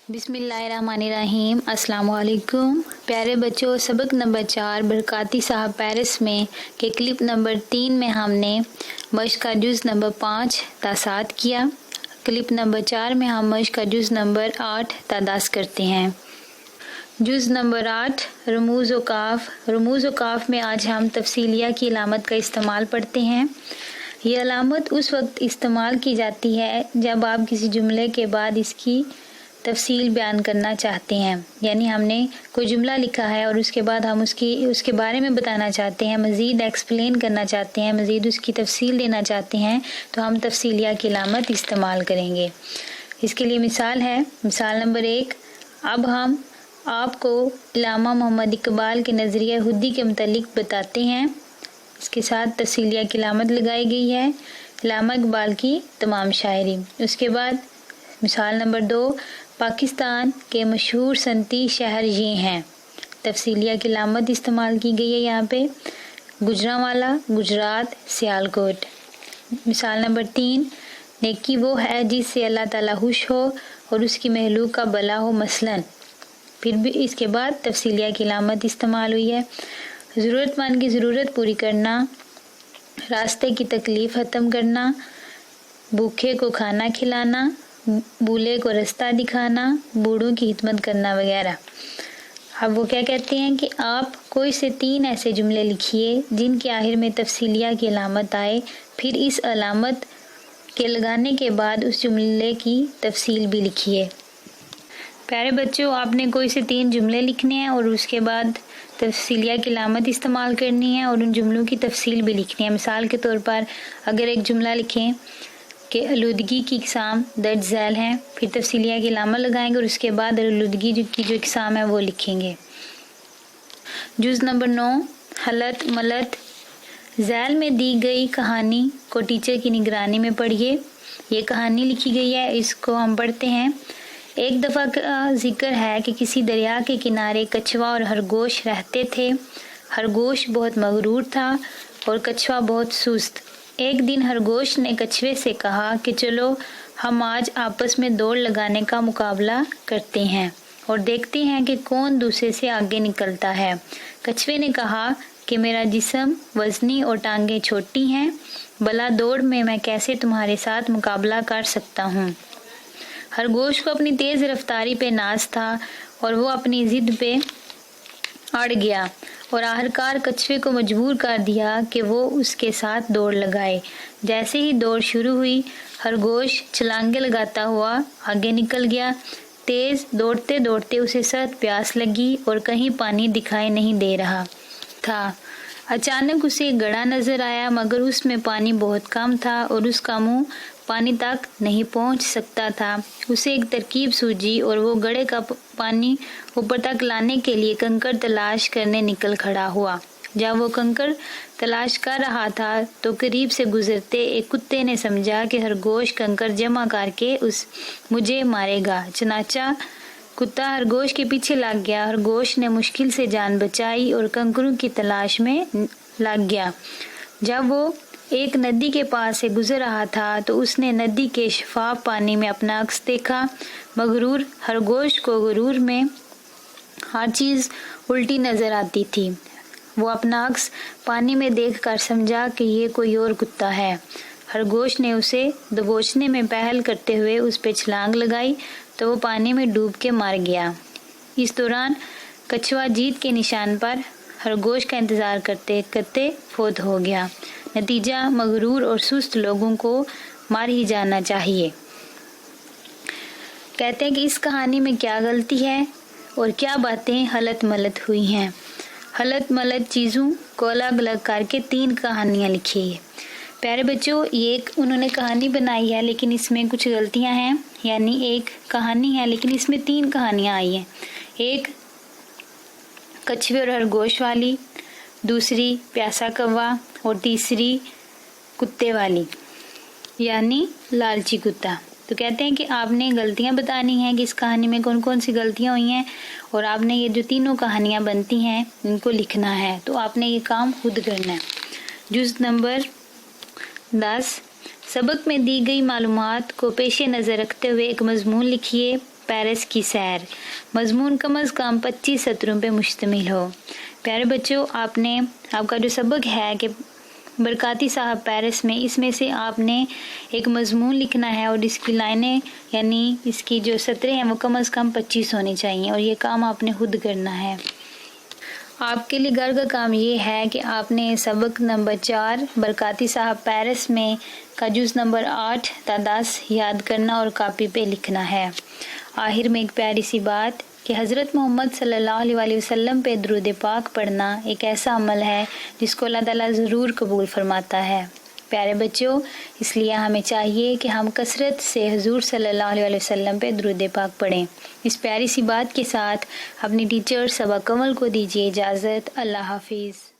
بسم اللہ الرحمن الرحیم۔ السلام علیکم پیارے بچوں، سبق نمبر 4 برکاتی صاحب پیرس میں کے کلپ نمبر 3 میں ہم نے مشق کا جز نمبر 5 تا 7 کیا۔ کلپ نمبر 4 میں ہم مشق کا جز نمبر 8 تا 10 کرتے ہیں۔ جز نمبر 8 رموز و کاف۔ رموز و کاف میں آج ہم تفصیلیہ کی علامت کا استعمال پڑھتے ہیں۔ یہ علامت اس وقت استعمال کی جاتی ہے جب آپ کسی جملے کے بعد اس کی تفصیل بیان کرنا چاہتے ہیں، یعنی ہم نے کوئی جملہ لکھا ہے اور اس کے بعد ہم اس کے بارے میں بتانا چاہتے ہیں، مزید ایکسپلین کرنا چاہتے ہیں، مزید اس کی تفصیل دینا چاہتے ہیں تو ہم تفصیلیہ کی علامت استعمال کریں گے۔ اس کے لیے مثال ہے، مثال نمبر 1۔ اب ہم آپ کو علامہ محمد اقبال کے نظریہ خودی کے متعلق بتاتے ہیں۔ اس کے ساتھ تفصیلیہ کی علامت لگائی گئی ہے، علامہ اقبال کی تمام شاعری۔ اس کے بعد مثال نمبر 2، پاکستان کے مشہور صنعتی شہر یہ ہیں۔ تفصیلیہ کی علامت استعمال کی گئی ہے یہاں پہ، گوجرانوالا، گجرات، سیالکوٹ۔ مثال نمبر 3، نیکی وہ ہے جس سے اللہ تعالیٰ خوش ہو اور اس کی مخلوق کا بھلا ہو، مثلاً۔ پھر بھی اس کے بعد تفصیلیہ کی علامت استعمال ہوئی ہے، ضرورت مند کی ضرورت پوری کرنا، راستے کی تکلیف ختم کرنا، بھوکے کو کھانا کھلانا، بھولے کو رستہ دکھانا، بوڑھوں کی خدمت کرنا وغیرہ۔ اب وہ کیا کہتے ہیں کہ آپ کوئی سے 3 ایسے جملے لکھیے جن کے آخر میں تفصیلیہ کی علامت آئے، پھر اس علامت کے لگانے کے بعد اس جملے کی تفصیل بھی لکھیے۔ پیارے بچوں، آپ نے کوئی سے 3 جملے لکھنے ہیں اور اس کے بعد تفصیلیہ کی علامت استعمال کرنی ہے اور ان جملوں کی تفصیل بھی لکھنی ہے۔ مثال کے طور پر اگر ایک جملہ لکھیں کہ آلودگی کی اقسام درج ذیل ہیں، پھر تفصیلیہ کی علامت لگائیں گے اور اس کے بعد آلودگی کی جو اقسام ہے وہ لکھیں گے۔ جز نمبر 9 حلت ملت۔ ذیل میں دی گئی کہانی کو ٹیچر کی نگرانی میں پڑھیے۔ یہ کہانی لکھی گئی ہے، اس کو ہم پڑھتے ہیں۔ ایک دفعہ کا ذکر ہے کہ کسی دریا کے کنارے کچھوا اور خرگوش رہتے تھے۔ خرگوش بہت مغرور تھا اور کچھوا بہت سست۔ ایک دن خرگوش نے کچھوے سے کہا کہ چلو ہم آج آپس میں دوڑ لگانے کا مقابلہ کرتے ہیں اور دیکھتے ہیں کہ کون دوسرے سے آگے نکلتا ہے۔ کچھوے نے کہا کہ میرا جسم وزنی اور ٹانگیں چھوٹی ہیں، بھلا دوڑ میں کیسے تمہارے ساتھ مقابلہ کر سکتا ہوں۔ خرگوش کو اپنی تیز رفتاری پہ ناز تھا اور وہ اپنی ضد پہ اڑ گیا اور آخرکار کچھوے کو مجبور کر دیا کہ وہ اس کے ساتھ دوڑ لگائے۔ جیسے ہی دوڑ شروع ہوئی، خرگوش چھلانگیں لگاتا ہوا آگے نکل گیا۔ تیز دوڑتے دوڑتے اسے سخت پیاس لگی اور کہیں پانی دکھائی نہیں دے رہا تھا۔ اچانک اسے ایک گڑھا نظر آیا، مگر اس میں پانی بہت کم تھا اور اس کا منہ پانی تک نہیں پہنچ سکتا تھا۔ اسے ایک ترکیب سوجھی اور وہ گڑھے کا پانی اوپر تک لانے کے لیے کنکر تلاش کرنے نکل کھڑا ہوا۔ جب وہ کنکر تلاش کر رہا تھا تو قریب سے گزرتے ایک کتے نے سمجھا کہ خرگوش کنکر جمع کر کے مجھے مارے گا، چنانچہ کتا خرگوش کے پیچھے لگ گیا۔ خرگوش نے مشکل سے جان بچائی اور کنکروں کی تلاش میں لگ گیا۔ جب وہ ایک ندی کے پاس سے گزر رہا تھا تو اس نے ندی کے شفاف پانی میں اپنا عکس دیکھا۔ مغرور خرگوش کو غرور میں ہر چیز الٹی نظر آتی تھی۔ وہ اپنا عکس پانی میں دیکھ کر سمجھا کہ یہ کوئی اور کتا ہے۔ خرگوش نے اسے دبوچنے میں پہل کرتے ہوئے اس پہ چھلانگ لگائی تو وہ پانی میں ڈوب کے مر گیا۔ اس دوران کچھوا جیت کے نشان پر خرگوش کا انتظار کرتے کرتے فوت ہو گیا۔ نتیجہ، مغرور اور سست لوگوں کو مار ہی جانا چاہیے۔ کہتے ہیں کہ اس کہانی میں کیا غلطی ہے اور کیا باتیں حلت ملت ہوئی ہیں۔ حلت ملت چیزوں کو الگ الگ کر کے 3 کہانیاں لکھی ہے۔ پیارے بچوں، یہ ایک انہوں نے کہانی بنائی ہے لیکن اس میں کچھ غلطیاں ہیں، یعنی ایک کہانی ہے لیکن اس میں 3 کہانیاں آئی ہیں۔ ایک کچھوے اور خرگوش والی، دوسری پیاسا کوا اور تیسری کتے والی، یعنی لالچی کتا۔ تو کہتے ہیں کہ آپ نے غلطیاں بتانی ہیں کہ اس کہانی میں کون کون سی غلطیاں ہوئی ہیں اور آپ نے یہ جو 3 کہانیاں بنتی ہیں ان کو لکھنا ہے، تو آپ نے یہ کام خود کرنا ہے۔ جز نمبر 10 سبق میں دی گئی معلومات کو پیش نظر رکھتے ہوئے ایک مضمون لکھیے۔ پیرس کی سیر، مضمون کم از کم 25 سطروں پہ مشتمل ہو۔ پیارے بچوں، آپ کا جو سبق ہے کہ برکاتی صاحب پیرس میں، اس میں سے آپ نے ایک مضمون لکھنا ہے اور اس کی لائنیں یعنی اس کی جو سطریں ہیں وہ کم از کم 25 ہونی چاہیے، اور یہ کام آپ نے خود کرنا ہے۔ آپ کے لیے گھر کا کام یہ ہے کہ آپ نے سبق نمبر 4 برکاتی صاحب پیرس میں کا جز نمبر 8 تا 10 یاد کرنا اور کاپی پہ لکھنا ہے۔ آخر میں ایک پیاری سی بات کہ حضرت محمد صلی اللہ علیہ وسلم پہ درود پاک پڑھنا ایک ایسا عمل ہے جس کو اللہ تعالیٰ ضرور قبول فرماتا ہے۔ پیارے بچوں، اس لیے ہمیں چاہیے کہ ہم کثرت سے حضور صلی اللہ علیہ وسلم پہ درود پاک پڑھیں۔ اس پیاری سی بات کے ساتھ اپنی ٹیچر صبا کمل کو دیجیے اجازت۔ اللہ حافظ۔